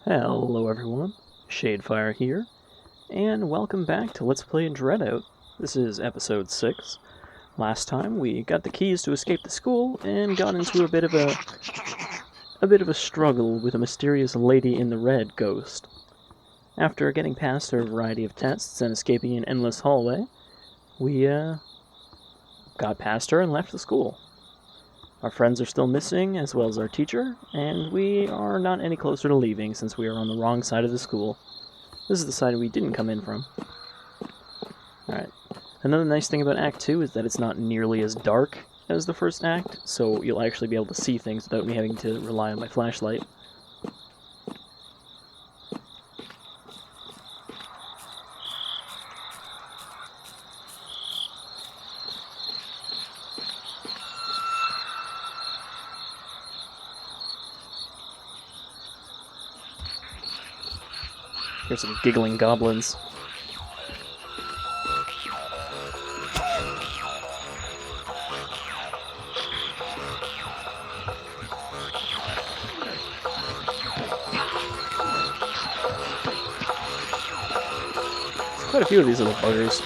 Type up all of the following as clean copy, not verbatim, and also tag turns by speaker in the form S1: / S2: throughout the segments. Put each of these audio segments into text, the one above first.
S1: Hello everyone, Shadefire here, and welcome back to Let's Play DreadOut. This is episode 6. Last time we got the keys to escape the school and got into a bit of a struggle with a mysterious lady in the red ghost. After getting past her variety of tests and escaping an endless hallway, we got past her and left the school. Our friends are still missing, as well as our teacher, and we are not any closer to leaving since we are on the wrong side of the school. This is the side we didn't come in from. Alright. Another nice thing about Act 2 is that it's not nearly as dark as the first act, so you'll actually be able to see things without me having to rely on my flashlight. Here's some giggling goblins. Quite a few of these little buggers.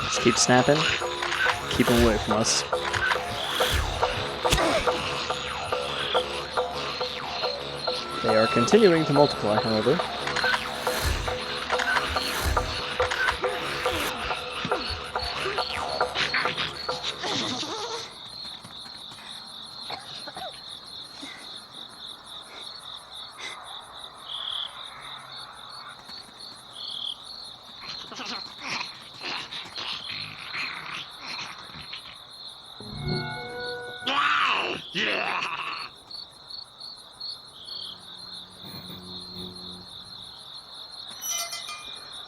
S1: Just keep snapping. Keep them away from us. They are continuing to multiply, however.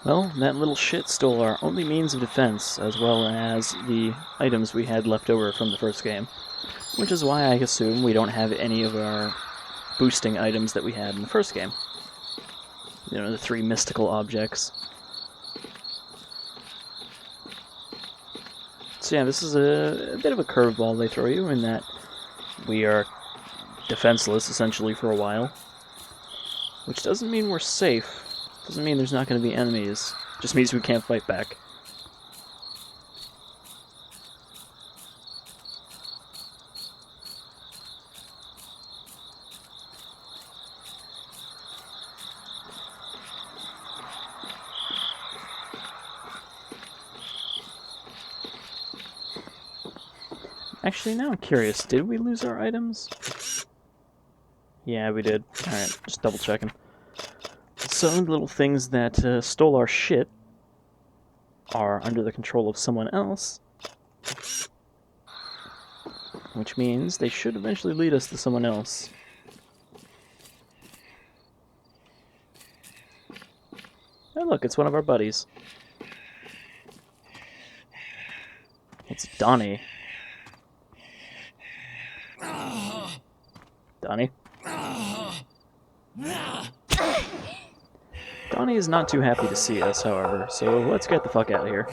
S1: Well, that little shit stole our only means of defense, as well as the items we had left over from the first game. Which is why I assume we don't have any of our boosting items that we had in the first game. You know, the 3 mystical objects. So yeah, this is a bit of a curveball they throw you, in that we are defenseless, essentially, for a while. Which doesn't mean we're safe. Doesn't mean there's not going to be enemies. Just means we can't fight back. Actually, now I'm curious. Did we lose our items? Yeah, we did. Alright, just double checking. Some little things that stole our shit are under the control of someone else, which means they should eventually lead us to someone else. Oh look, it's one of our buddies. It's Doni. Doni? Doni is not too happy to see us, however, so let's get the fuck out of here.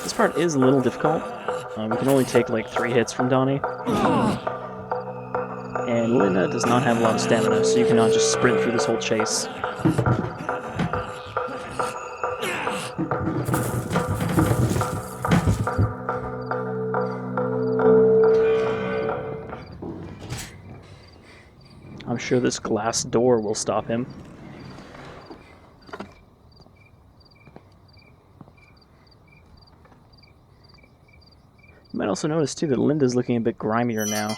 S1: This part is a little difficult. We can only take like 3 hits from Doni. And Linda does not have a lot of stamina, so you cannot just sprint through this whole chase. I'm sure this glass door will stop him. You might also notice, too, that Linda's looking a bit grimier now.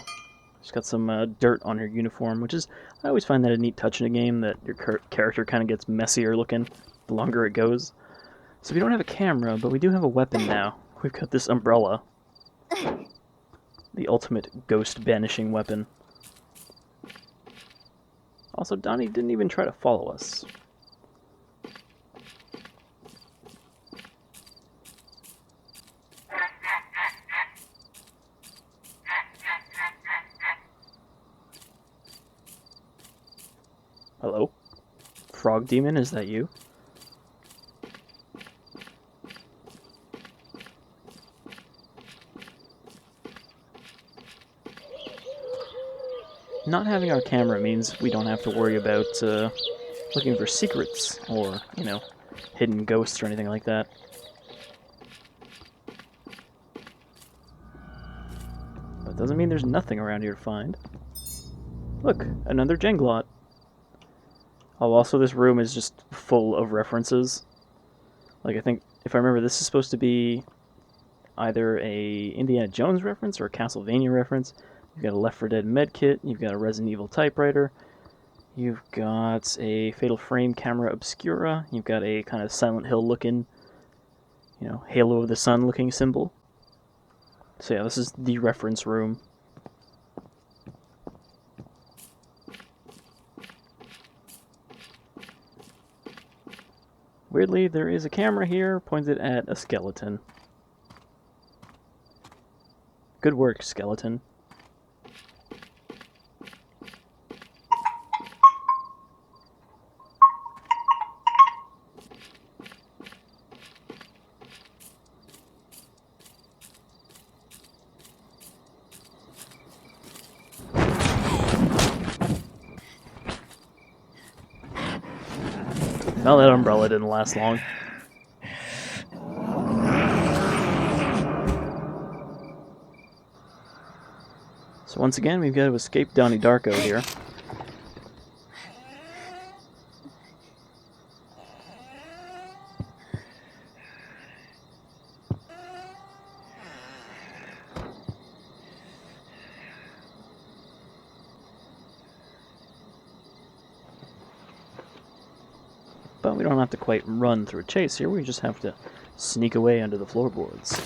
S1: She's got some dirt on her uniform, which is... I always find that a neat touch in a game, that your character kind of gets messier looking the longer it goes. So we don't have a camera, but we do have a weapon now. We've got this umbrella. The ultimate ghost banishing weapon. Also, Doni didn't even try to follow us. Hello? Frog Demon, is that you? Not having our camera means we don't have to worry about looking for secrets or, you know, hidden ghosts or anything like that. But doesn't mean there's nothing around here to find. Look, another Jenglot. Oh, also this room is just full of references. Like, I think, if I remember, this is supposed to be either a Indiana Jones reference or a Castlevania reference. You've got a Left 4 Dead medkit, you've got a Resident Evil typewriter, you've got a Fatal Frame camera obscura, you've got a kind of Silent Hill looking, you know, Halo of the Sun looking symbol. So yeah, this is the reference room. Weirdly, there is a camera here pointed at a skeleton. Good work, skeleton. Well, that umbrella didn't last long. So once again, we've got to escape Donnie Darko here. But we don't have to quite run through a chase here, we just have to sneak away under the floorboards.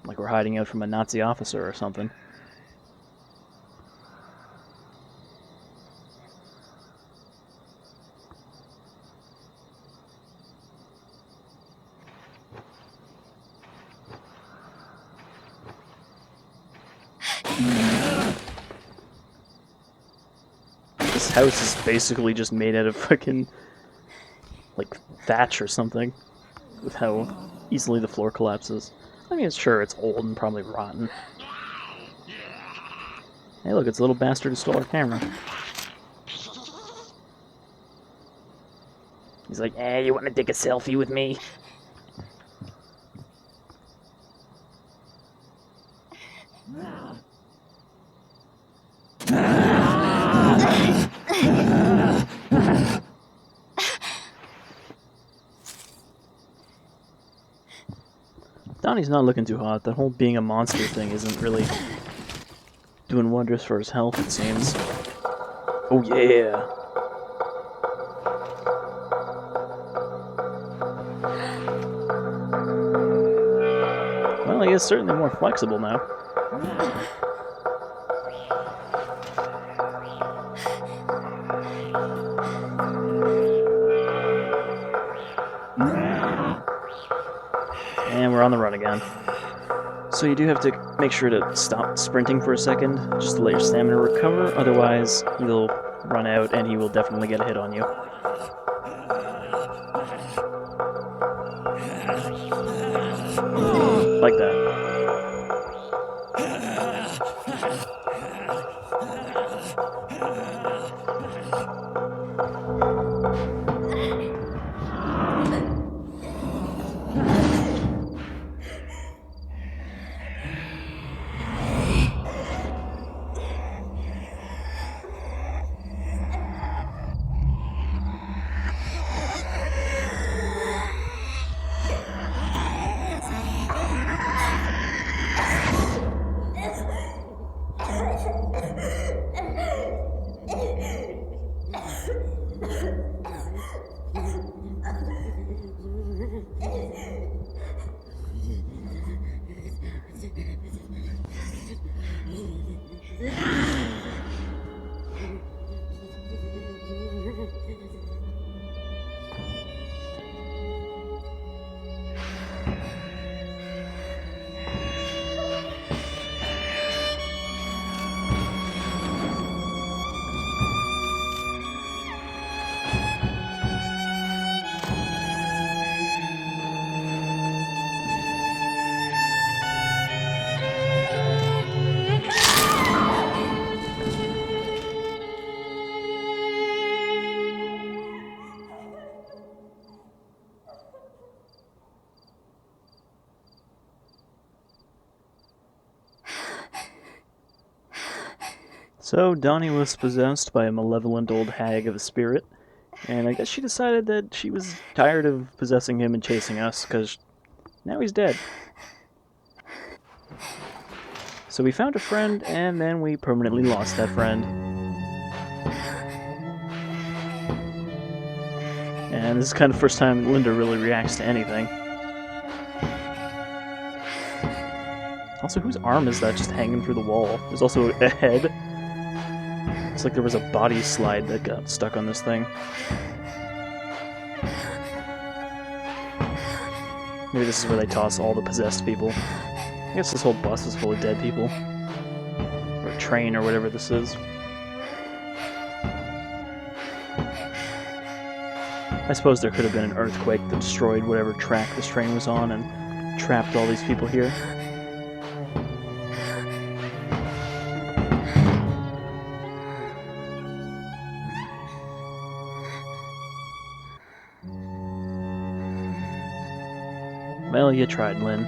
S1: Like we're hiding out from a Nazi officer or something. This house is basically just made out of fucking, like, thatch or something, with how easily the floor collapses. I mean, sure, it's old and probably rotten. Hey look, it's a little bastard who stole our camera. He's like, hey, you want to take a selfie with me? Donnie's not looking too hot. That whole being a monster thing isn't really doing wonders for his health, it seems. Oh yeah! Well, he is certainly more flexible now. And we're on the run again. So you do have to make sure to stop sprinting for a second, just to let your stamina recover, otherwise you'll run out and he will definitely get a hit on you. Like that. So Doni was possessed by a malevolent old hag of a spirit, and I guess she decided that she was tired of possessing him and chasing us, because now he's dead. So we found a friend, and then we permanently lost that friend. And this is kind of the first time Linda really reacts to anything. Also, whose arm is that just hanging through the wall? There's also a head. It's like there was a body slide that got stuck on this thing. Maybe this is where they toss all the possessed people. I guess this whole bus is full of dead people. Or a train, or whatever this is. I suppose there could have been an earthquake that destroyed whatever track this train was on and trapped all these people here. Well, you tried, Lynn.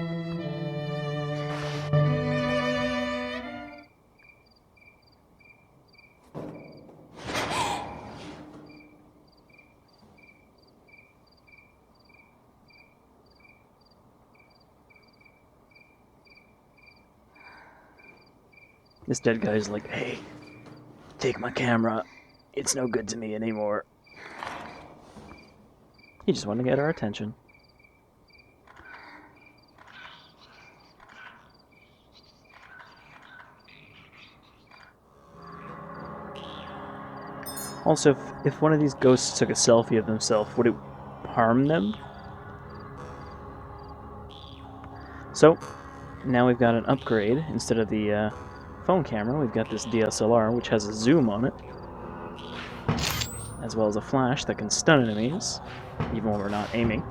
S1: This dead guy's like, hey, take my camera. It's no good to me anymore. He just wanted to get our attention. Also, if one of these ghosts took a selfie of themselves, would it harm them? So, now we've got an upgrade. Instead of the phone camera, we've got this DSLR, which has a zoom on it, as well as a flash that can stun enemies, even when we're not aiming.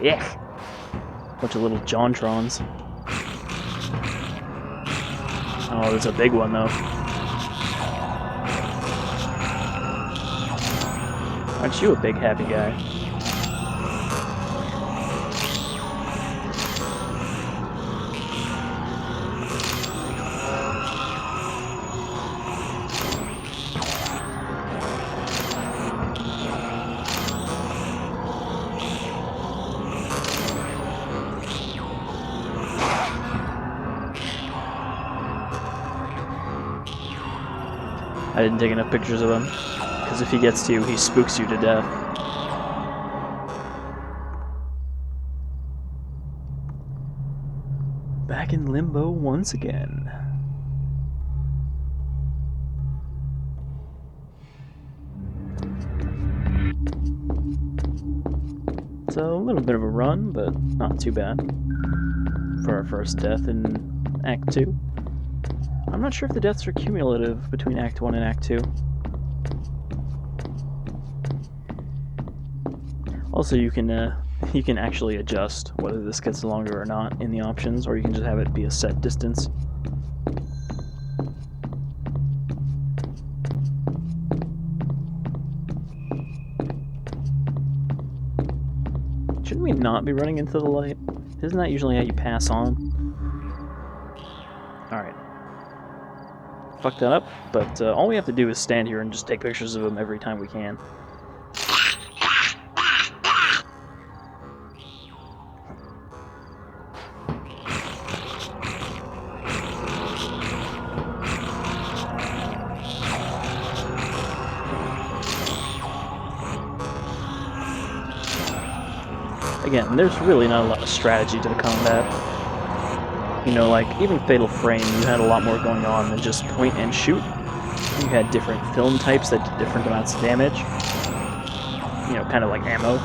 S1: Yeah. Bunch of little Jontrons. Oh, there's a big one, though. Aren't you a big happy guy? I didn't take enough pictures of him, because if he gets to you, he spooks you to death. Back in limbo once again. It's a little bit of a run, but not too bad for our first death in Act 2. I'm not sure if the deaths are cumulative between Act 1 and Act 2. Also, you can actually adjust whether this gets longer or not in the options, or you can just have it be a set distance. Shouldn't we not be running into the light? Isn't that usually how you pass on? Alright. Fucked that up, but all we have to do is stand here and just take pictures of them every time we can. Again, there's really not a lot of strategy to the combat. You know, like, even Fatal Frame, you had a lot more going on than just point and shoot. You had different film types that did different amounts of damage. You know, kind of like ammo.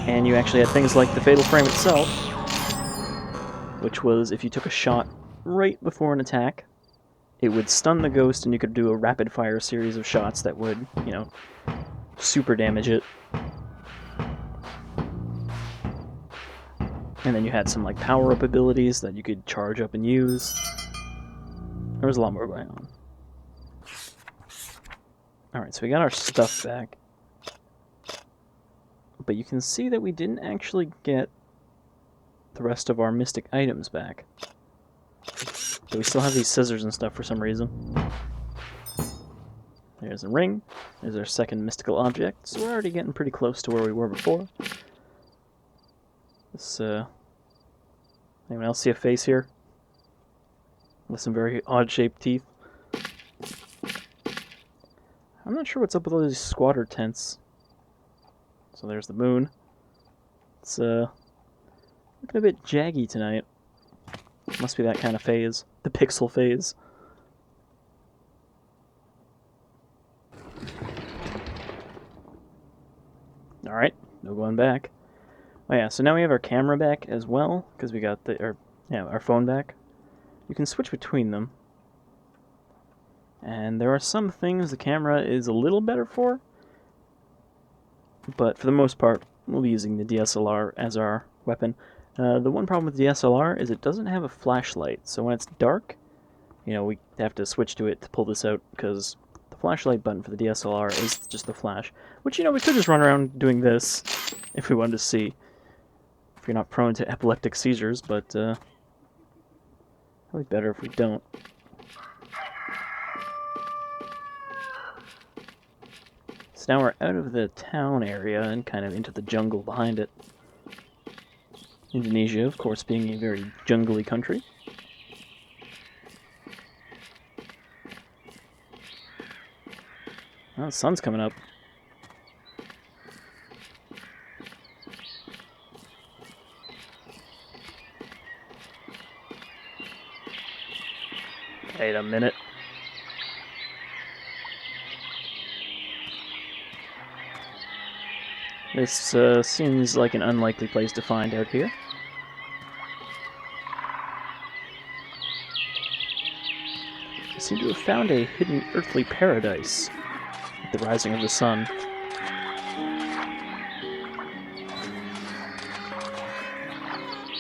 S1: And you actually had things like the Fatal Frame itself, which was if you took a shot right before an attack, it would stun the ghost and you could do a rapid-fire series of shots that would, you know, super damage it. And then you had some like power-up abilities that you could charge up and use. There was a lot more going on. Alright, so we got our stuff back. But you can see that we didn't actually get the rest of our mystic items back. But we still have these scissors and stuff for some reason. There's a ring. There's our second mystical object. So we're already getting pretty close to where we were before. This, anyone else see a face here? With some very odd-shaped teeth. I'm not sure what's up with all these squatter tents. So there's the moon. It's, looking a bit jaggy tonight. Must be that kind of phase. The pixel phase. Alright, no going back. Oh yeah, so now we have our camera back as well, because we got our phone back. You can switch between them. And there are some things the camera is a little better for, but for the most part, we'll be using the DSLR as our weapon. The one problem with the DSLR is it doesn't have a flashlight, so when it's dark, you know, we have to switch to it to pull this out, because the flashlight button for the DSLR is just the flash. Which, you know, we could just run around doing this if we wanted to see. If you're not prone to epileptic seizures, but probably better if we don't. So now we're out of the town area and kind of into the jungle behind it. Indonesia, of course, being a very jungly country. Oh, the sun's coming up. Wait a minute. This seems like an unlikely place to find out here. I seem to have found a hidden earthly paradise with the rising of the sun.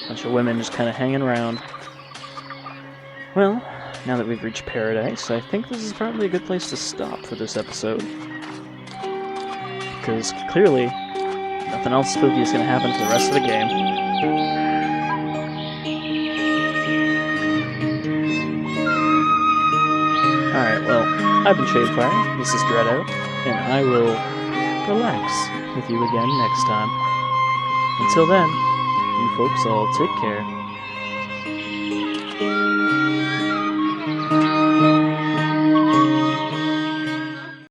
S1: Bunch of women just kind of hanging around. Well, now that we've reached paradise, I think this is probably a good place to stop for this episode. Because clearly, nothing else spooky is going to happen for the rest of the game. Alright, well, I've been Shadefire, this is DreadOut, and I will relax with you again next time. Until then, you folks all take care.